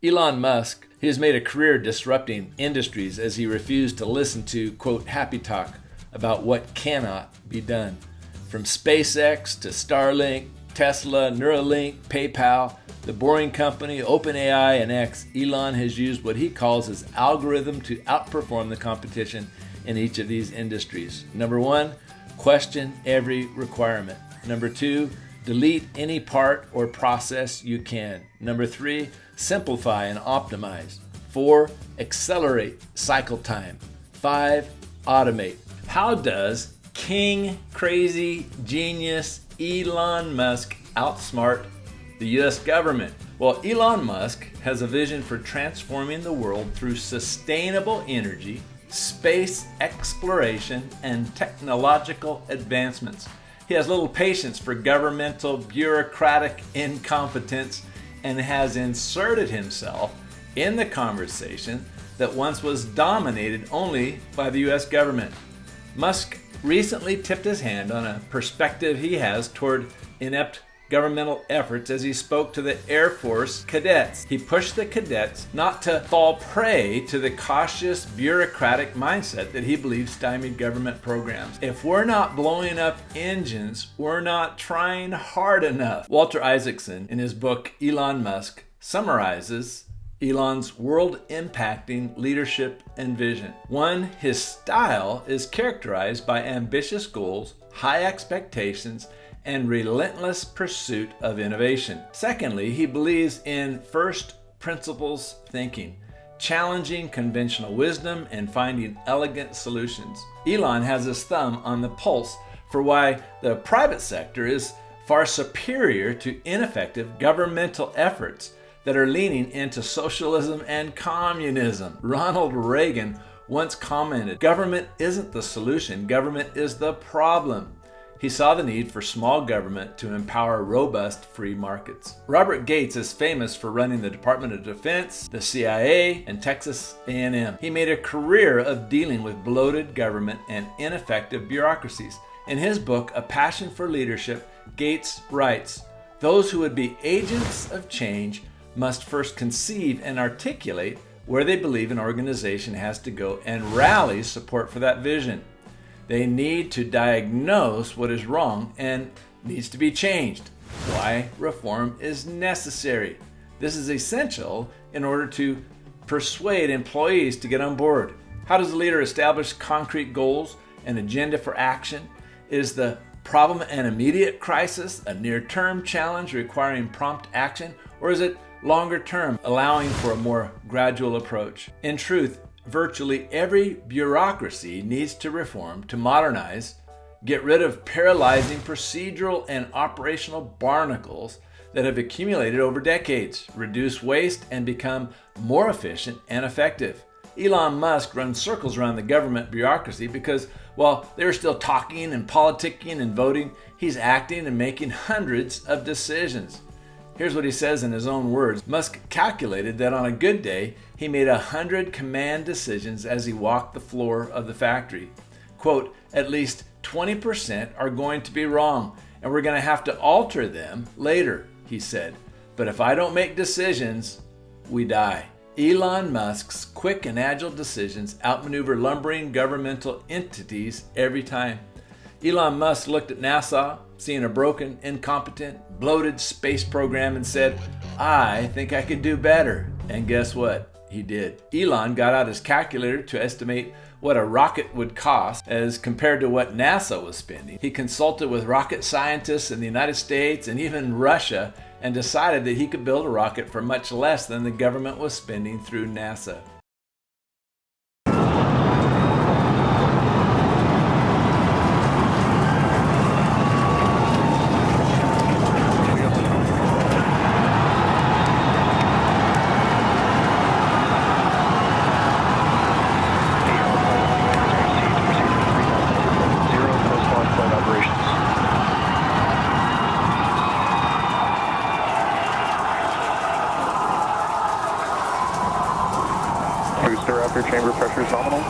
Elon Musk, he has made a career disrupting industries as he refused to listen to, quote, happy talk about what cannot be done. From SpaceX to Starlink, Tesla, Neuralink, PayPal, the Boring Company, OpenAI, and X, Elon has used what he calls his algorithm to outperform the competition in each of these industries. Number one, question every requirement. Number two, delete any part or process you can. Number three, simplify and optimize. 4, accelerate cycle time. 5, automate. How does king, crazy, genius Elon Musk outsmart the US government? Well, Elon Musk has a vision for transforming the world through sustainable energy, space exploration, and technological advancements. He has little patience for governmental bureaucratic incompetence and has inserted himself in the conversation that once was dominated only by the US government. Musk recently tipped his hand on a perspective he has toward inept governmental efforts as he spoke to the Air Force cadets. He pushed the cadets not to fall prey to the cautious bureaucratic mindset that he believes stymied government programs. If we're not blowing up engines, we're not trying hard enough. Walter Isaacson, in his book Elon Musk, summarizes Elon's world-impacting leadership and vision. 1, his style is characterized by ambitious goals, high expectations, and relentless pursuit of innovation. Secondly, he believes in first principles thinking, challenging conventional wisdom and finding elegant solutions. Elon has his thumb on the pulse for why the private sector is far superior to ineffective governmental efforts that are leaning into socialism and communism. Ronald Reagan once commented, "Government isn't the solution, government is the problem." He saw the need for small government to empower robust free markets. Robert Gates is famous for running the Department of Defense, the CIA, and Texas A&M. He made a career of dealing with bloated government and ineffective bureaucracies. In his book, A Passion for Leadership, Gates writes, "Those who would be agents of change must first conceive and articulate where they believe an organization has to go and rally support for that vision. They need to diagnose what is wrong and needs to be changed, why reform is necessary. This is essential in order to persuade employees to get on board. How does a leader establish concrete goals, an agenda for action? Is the problem an immediate crisis, a near-term challenge requiring prompt action, or is it longer term, allowing for a more gradual approach? In truth, virtually every bureaucracy needs to reform, to modernize, get rid of paralyzing procedural and operational barnacles that have accumulated over decades, reduce waste, and become more efficient and effective. Elon Musk runs circles around the government bureaucracy because while they're still talking and politicking and voting, he's acting and making hundreds of decisions. Here's what he says in his own words. Musk calculated that on a good day, he made 100 command decisions as he walked the floor of the factory. Quote, at least 20% are going to be wrong, and we're going to have to alter them later, he said. But if I don't make decisions, we die. Elon Musk's quick and agile decisions outmaneuver lumbering governmental entities every time. Elon Musk looked at NASA, seeing a broken, incompetent, bloated space program and said, I think I could do better. And guess what? He did. Elon got out his calculator to estimate what a rocket would cost as compared to what NASA was spending. He consulted with rocket scientists in the United States and even Russia and decided that he could build a rocket for much less than the government was spending through NASA. Chamber pressure is nominal.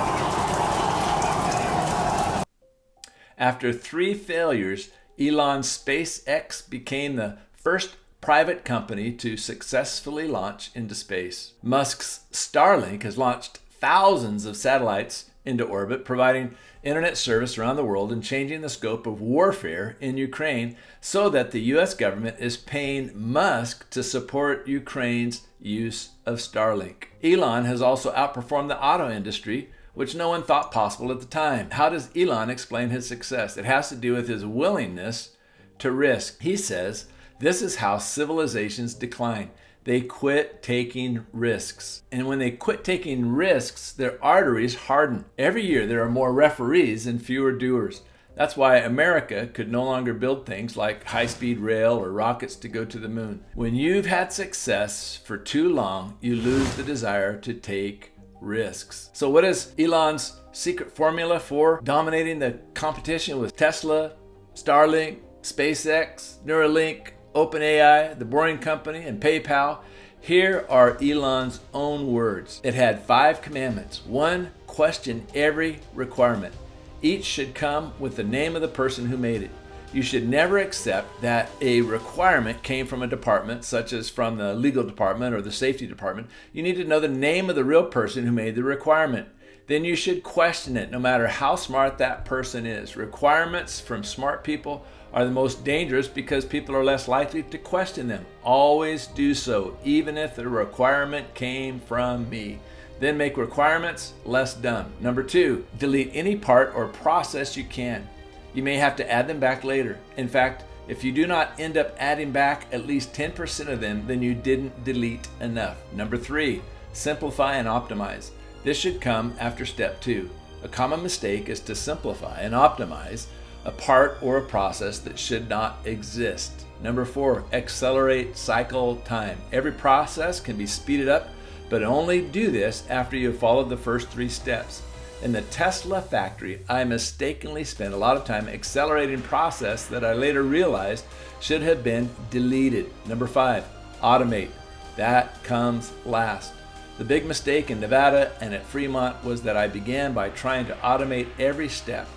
After 3 failures, Elon's SpaceX became the first private company to successfully launch into space. Musk's Starlink has launched thousands of satellites into orbit, providing internet service around the world and changing the scope of warfare in Ukraine so that the U.S. government is paying Musk to support Ukraine's use of Starlink. Elon has also outperformed the auto industry, which no one thought possible at the time. How does Elon explain his success? It has to do with his willingness to risk. He says, this is how civilizations decline. They quit taking risks. And when they quit taking risks, their arteries harden. Every year there are more referees and fewer doers. That's why America could no longer build things like high-speed rail or rockets to go to the moon. When you've had success for too long, you lose the desire to take risks. So what is Elon's secret formula for dominating the competition with Tesla, Starlink, SpaceX, Neuralink, OpenAI, The Boring Company, and PayPal? Here are Elon's own words. It had 5 commandments. 1, question every requirement. Each should come with the name of the person who made it. You should never accept that a requirement came from a department, such as from the legal department or the safety department. You need to know the name of the real person who made the requirement. Then you should question it, no matter how smart that person is. Requirements from smart people are the most dangerous because people are less likely to question them. Always do so, even if the requirement came from me. Then make requirements less dumb. Number 2, delete any part or process you can. You may have to add them back later. In fact, if you do not end up adding back at least 10% of them, then you didn't delete enough. Number 3, simplify and optimize. This should come after step 2. A common mistake is to simplify and optimize a part or a process that should not exist. Number 4, accelerate cycle time. Every process can be speeded up, but only do this after you have followed the first 3 steps. In the Tesla factory, I mistakenly spent a lot of time accelerating process that I later realized should have been deleted. Number 5, automate. That comes last. The big mistake in Nevada and at Fremont was that I began by trying to automate every step.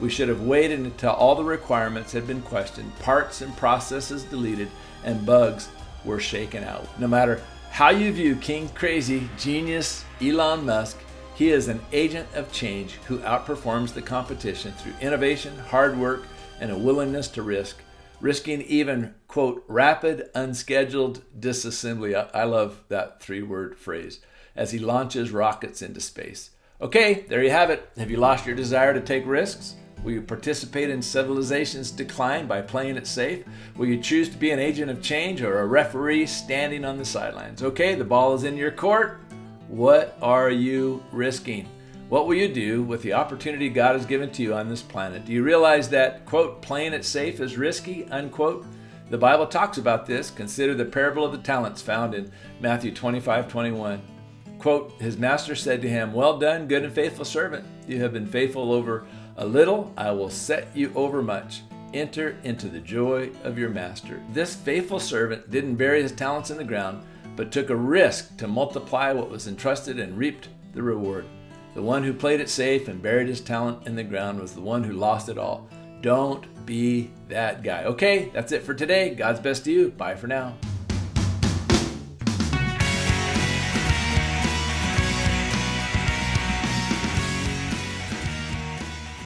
We should have waited until all the requirements had been questioned, parts and processes deleted, and bugs were shaken out. No matter how you view King Crazy Genius Elon Musk, he is an agent of change who outperforms the competition through innovation, hard work, and a willingness to risk, risking even, quote, rapid, unscheduled disassembly. I love that 3-word phrase, as he launches rockets into space. Okay, there you have it. Have you lost your desire to take risks? Will you participate in civilization's decline by playing it safe? Will you choose to be an agent of change or a referee standing on the sidelines? Okay, the ball is in your court. What are you risking? What will you do with the opportunity God has given to you on this planet? Do you realize that, quote, playing it safe is risky, unquote? The Bible talks about this. Consider the parable of the talents found in Matthew 25:21. Quote, his master said to him, well done, good and faithful servant. You have been faithful over a little, I will set you over much. Enter into the joy of your master. This faithful servant didn't bury his talents in the ground, but took a risk to multiply what was entrusted and reaped the reward. The one who played it safe and buried his talent in the ground was the one who lost it all. Don't be that guy. Okay, that's it for today. God's best to you. Bye for now.